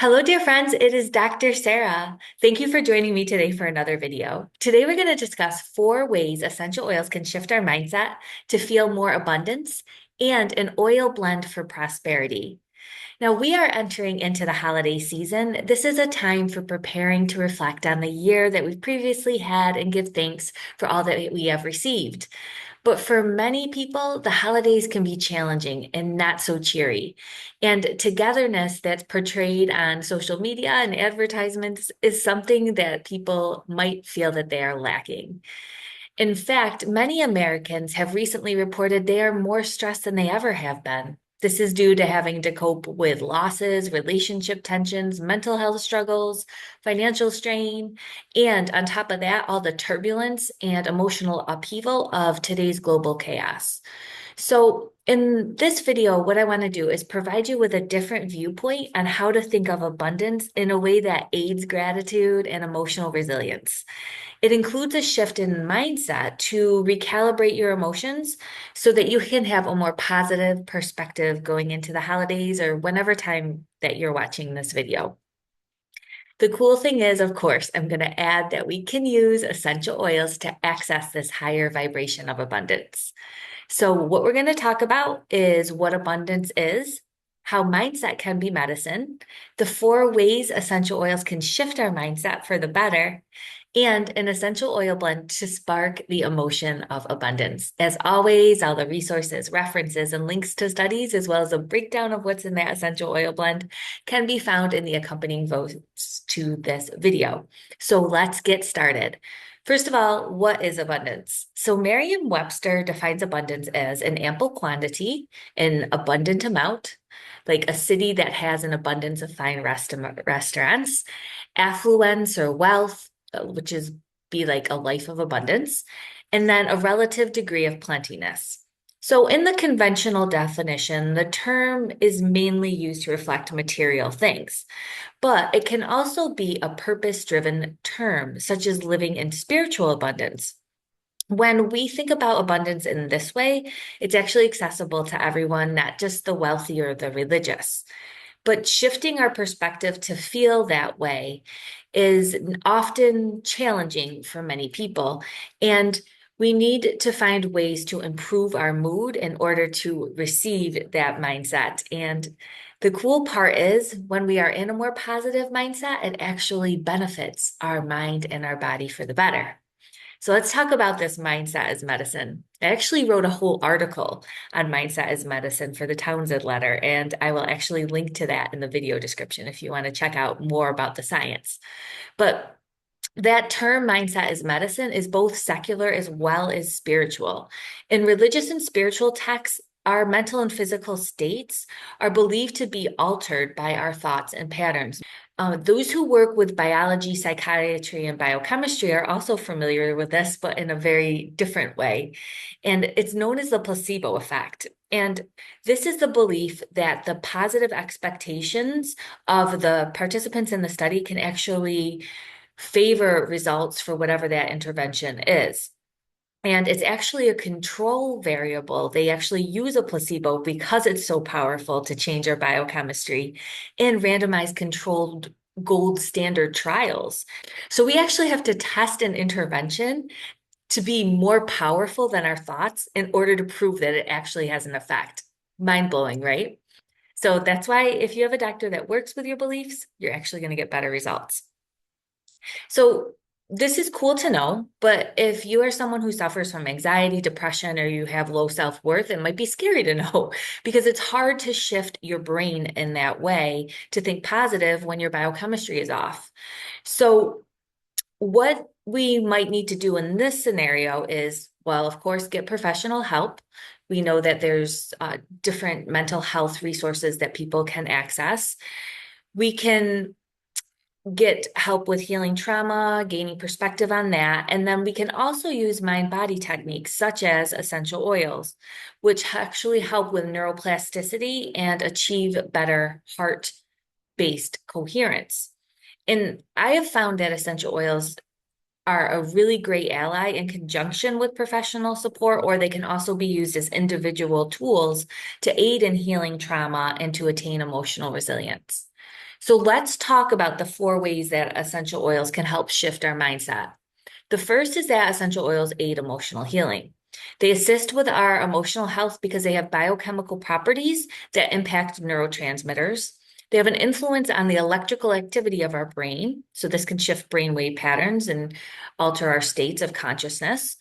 Hello, dear friends. It is Dr. Sarah. Thank you for joining me today for another video. Today, we're going to discuss 4 ways essential oils can shift our mindset to feel more abundance and an oil blend for prosperity. Now, we are entering into the holiday season. This is a time for preparing to reflect on the year that we've previously had and give thanks for all that we have received. But for many people, the holidays can be challenging and not so cheery. And togetherness that's portrayed on social media and advertisements is something that people might feel that they are lacking. In fact, many Americans have recently reported they are more stressed than they ever have been. This is due to having to cope with losses, relationship tensions, mental health struggles, financial strain, and on top of that, all the turbulence and emotional upheaval of today's global chaos. So, in this video, what I want to do is provide you with a different viewpoint on how to think of abundance in a way that aids gratitude and emotional resilience. It includes a shift in mindset to recalibrate your emotions so that you can have a more positive perspective going into the holidays or whenever time that you're watching this video. The cool thing is, of course, I'm going to add that we can use essential oils to access this higher vibration of abundance. So, what we're going to talk about is what abundance is, how mindset can be medicine, the 4 ways essential oils can shift our mindset for the better, and an essential oil blend to spark the emotion of abundance. As always, all the resources, references, and links to studies, as well as a breakdown of what's in that essential oil blend, can be found in the accompanying votes to this video. So, let's get started. First of all, what is abundance? So Merriam-Webster defines abundance as an ample quantity, an abundant amount, like a city that has an abundance of fine restaurants, affluence or wealth, which is be like a life of abundance, and then a relative degree of plentiness. So in the conventional definition, the term is mainly used to reflect material things. But it can also be a purpose-driven term, such as living in spiritual abundance. When we think about abundance in this way, it's actually accessible to everyone, not just the wealthy or the religious. But shifting our perspective to feel that way is often challenging for many people. And we need to find ways to improve our mood in order to receive that mindset. And the cool part is when we are in a more positive mindset, it actually benefits our mind and our body for the better. So let's talk about this mindset as medicine. I actually wrote a whole article on mindset as medicine for the Townsend letter, and I will actually link to that in the video description if you want to check out more about the science. But that term mindset as medicine is both secular as well as spiritual. In religious and spiritual texts, our mental and physical states are believed to be altered by our thoughts and patterns. Those who work with biology, psychiatry, and biochemistry are also familiar with this, but in a very different way. And it's known as the placebo effect. And this is the belief that the positive expectations of the participants in the study can actually favor results for whatever that intervention is. And it's actually a control variable. They actually use a placebo because it's so powerful to change our biochemistry in randomized controlled gold standard trials. So we actually have to test an intervention to be more powerful than our thoughts in order to prove that it actually has an effect. Mind blowing, right? So that's why if you have a doctor that works with your beliefs, you're actually going to get better results. So this is cool to know, but if you are someone who suffers from anxiety, depression, or you have low self-worth, it might be scary to know because it's hard to shift your brain in that way to think positive when your biochemistry is off. So what we might need to do in this scenario is, well, of course, get professional help. We know that there's different mental health resources that people can access. We can get help with healing trauma, gaining perspective on that. And then we can also use mind-body techniques such as essential oils, which actually help with neuroplasticity and achieve better heart-based coherence. And I have found that essential oils are a really great ally in conjunction with professional support, or they can also be used as individual tools to aid in healing trauma and to attain emotional resilience. So let's talk about the 4 ways that essential oils can help shift our mindset. The first is that essential oils aid emotional healing. They assist with our emotional health because they have biochemical properties that impact neurotransmitters. They have an influence on the electrical activity of our brain. So this can shift brainwave patterns and alter our states of consciousness.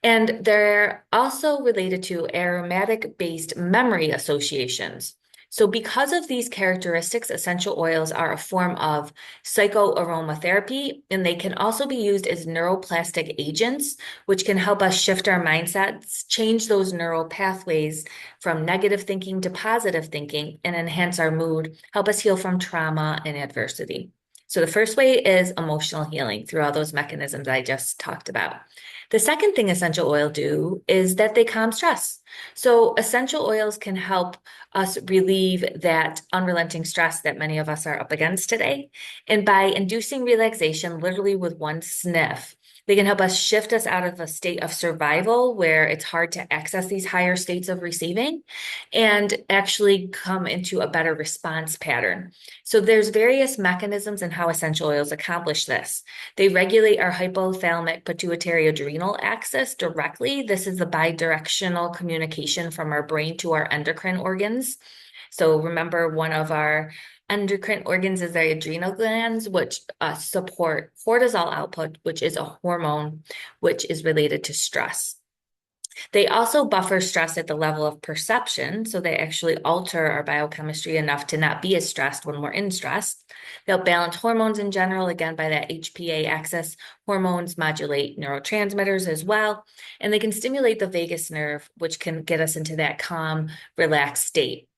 And they're also related to aromatic-based memory associations. So because of these characteristics, essential oils are a form of psychoaromatherapy, and they can also be used as neuroplastic agents, which can help us shift our mindsets, change those neural pathways from negative thinking to positive thinking, and enhance our mood, help us heal from trauma and adversity. So the first way is emotional healing through all those mechanisms I just talked about. The second thing essential oil do is that they calm stress. So essential oils can help us relieve that unrelenting stress that many of us are up against today. And by inducing relaxation, literally with one sniff, they can help us shift us out of a state of survival where it's hard to access these higher states of receiving and actually come into a better response pattern. So there's various mechanisms in how essential oils accomplish this. They regulate our hypothalamic pituitary adrenal axis directly. This is the bidirectional communication from our brain to our endocrine organs. So remember, one of our endocrine organs is the adrenal glands, which support cortisol output, which is a hormone which is related to stress. They also buffer stress at the level of perception, so they actually alter our biochemistry enough to not be as stressed when we're in stress. They'll balance hormones in general, again, by that HPA axis. Hormones modulate neurotransmitters as well, and they can stimulate the vagus nerve, which can get us into that calm, relaxed state.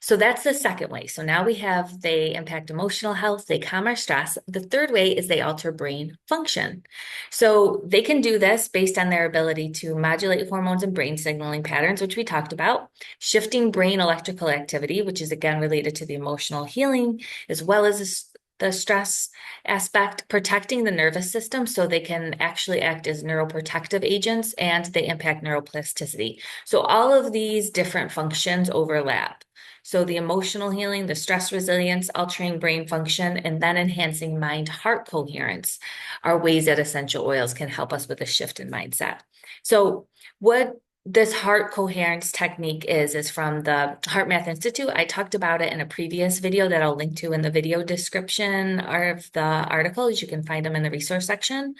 So that's the second way. So now we have they impact emotional health, they calm our stress. The third way is they alter brain function. So they can do this based on their ability to modulate hormones and brain signaling patterns, which we talked about, shifting brain electrical activity, which is again related to the emotional healing, as well as the stress aspect, protecting the nervous system so they can actually act as neuroprotective agents, and they impact neuroplasticity. So all of these different functions overlap. So the emotional healing, the stress resilience, altering brain function, and then enhancing mind-heart coherence are ways that essential oils can help us with a shift in mindset. So what this heart coherence technique is from the Heart Math Institute. I talked about it in a previous video that I'll link to in the video description of the articles. You can find them in the resource section.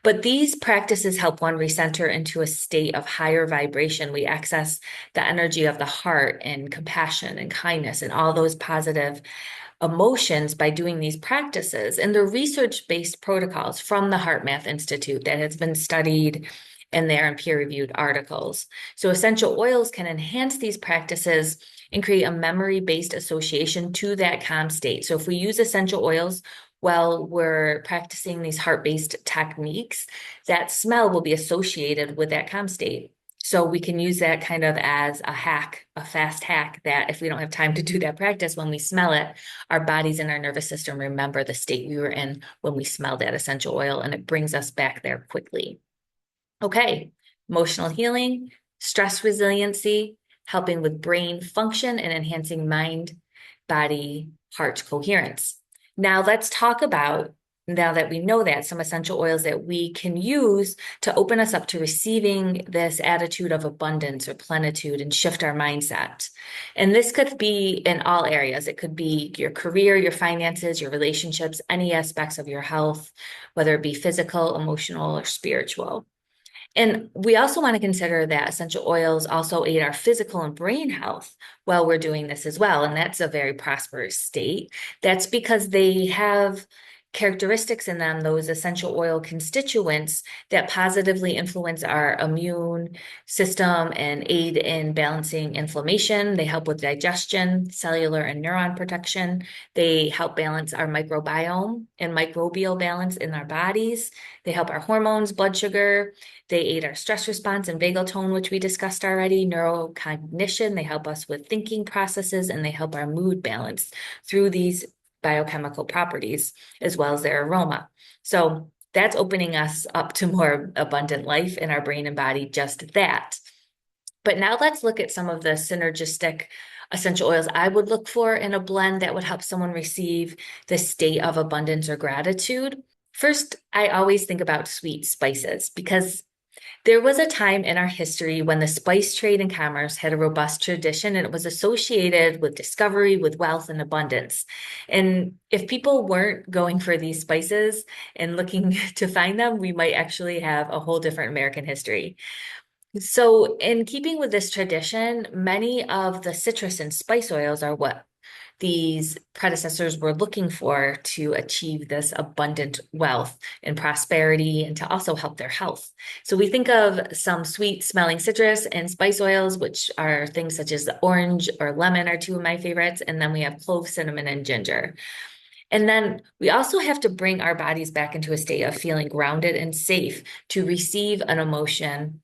But these practices help one recenter into a state of higher vibration. We access the energy of the heart and compassion and kindness and all those positive emotions by doing these practices. And they're research-based protocols from the Heart Math Institute that has been studied and they're in peer-reviewed articles. So essential oils can enhance these practices and create a memory-based association to that calm state. So if we use essential oils while we're practicing these heart-based techniques, that smell will be associated with that calm state. So we can use that kind of as a hack, a fast hack, that if we don't have time to do that practice, when we smell it, our bodies and our nervous system remember the state we were in when we smelled that essential oil, and it brings us back there quickly. Okay, emotional healing, stress resiliency, helping with brain function and enhancing mind, body, heart coherence. Now let's talk about, now that we know that, some essential oils that we can use to open us up to receiving this attitude of abundance or plenitude and shift our mindset. And this could be in all areas. It could be your career, your finances, your relationships, any aspects of your health, whether it be physical, emotional, or spiritual. And we also want to consider that essential oils also aid our physical and brain health while we're doing this as well. And that's a very prosperous state. That's because they have characteristics in them, those essential oil constituents that positively influence our immune system and aid in balancing inflammation. They help with digestion, cellular and neuron protection. They help balance our microbiome and microbial balance in our bodies. They help our hormones, blood sugar. They aid our stress response and vagal tone, which we discussed already, neurocognition. They help us with thinking processes, and they help our mood balance through these biochemical properties, as well as their aroma. So that's opening us up to more abundant life in our brain and body, just that. But now let's look at some of the synergistic essential oils I would look for in a blend that would help someone receive the state of abundance or gratitude. First, I always think about sweet spices because there was a time in our history when the spice trade and commerce had a robust tradition and it was associated with discovery, with wealth and abundance. And if people weren't going for these spices and looking to find them, we might actually have a whole different American history. So, in keeping with this tradition, many of the citrus and spice oils are what these predecessors were looking for to achieve this abundant wealth and prosperity and to also help their health. So, we think of some sweet smelling citrus and spice oils, which are things such as the orange or lemon, are two of my favorites. And then we have clove, cinnamon, and ginger. And then we also have to bring our bodies back into a state of feeling grounded and safe to receive an emotion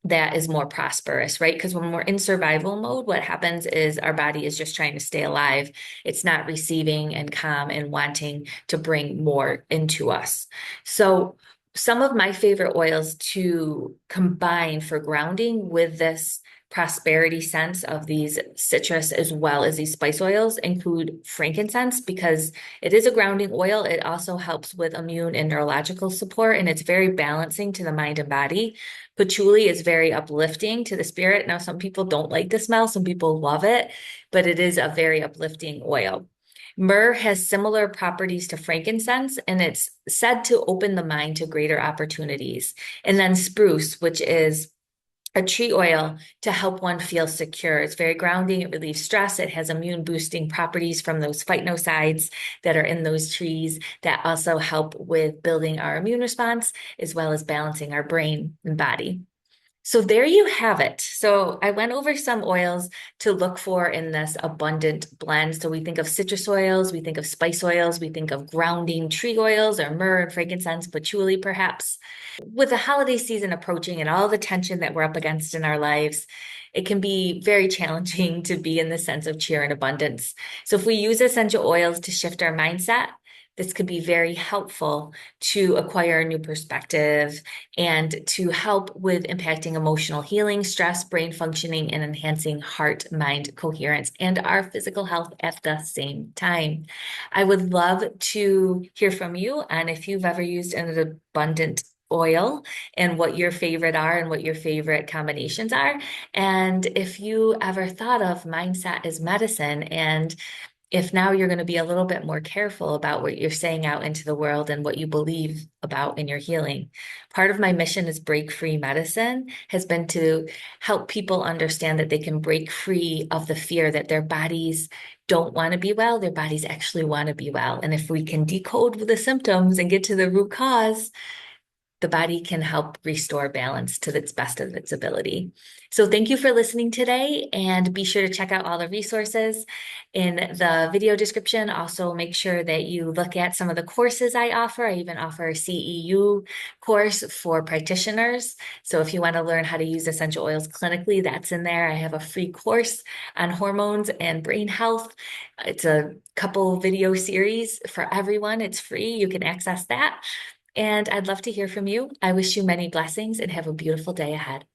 that is more prosperous, right? Because when we're in survival mode, what happens is our body is just trying to stay alive. It's not receiving and calm and wanting to bring more into us. So, some of my favorite oils to combine for grounding with this prosperity sense of these citrus as well as these spice oils include frankincense because it is a grounding oil. It also helps with immune and neurological support, and it's very balancing to the mind and body. Patchouli is very uplifting to the spirit. Now, some people don't like the smell, some people love it, but it is a very uplifting oil. Myrrh has similar properties to frankincense, and it's said to open the mind to greater opportunities. And then spruce, which is a tree oil to help one feel secure. It's very grounding. It relieves stress. It has immune boosting properties from those phytonocides that are in those trees that also help with building our immune response as well as balancing our brain and body. So there you have it. So I went over some oils to look for in this abundant blend. So we think of citrus oils, we think of spice oils, we think of grounding tree oils or myrrh and frankincense, patchouli perhaps. With the holiday season approaching and all the tension that we're up against in our lives, it can be very challenging to be in the sense of cheer and abundance. So if we use essential oils to shift our mindset, this could be very helpful to acquire a new perspective and to help with impacting emotional healing, stress, brain functioning, and enhancing heart-mind coherence and our physical health at the same time. I would love to hear from you on if you've ever used an abundant oil and what your favorite are and what your favorite combinations are. And if you ever thought of mindset as medicine and if now you're going to be a little bit more careful about what you're saying out into the world and what you believe about in your healing. Part of my mission as Break Free Medicine has been to help people understand that they can break free of the fear that their bodies don't want to be well, their bodies actually want to be well. And if we can decode the symptoms and get to the root cause, the body can help restore balance to its best of its ability. So thank you for listening today, and be sure to check out all the resources in the video description. Also, make sure that you look at some of the courses I offer. I even offer a CEU course for practitioners. So if you want to learn how to use essential oils clinically, that's in there. I have a free course on hormones and brain health. It's a couple video series for everyone. It's free. You can access that. And I'd love to hear from you. I wish you many blessings and have a beautiful day ahead.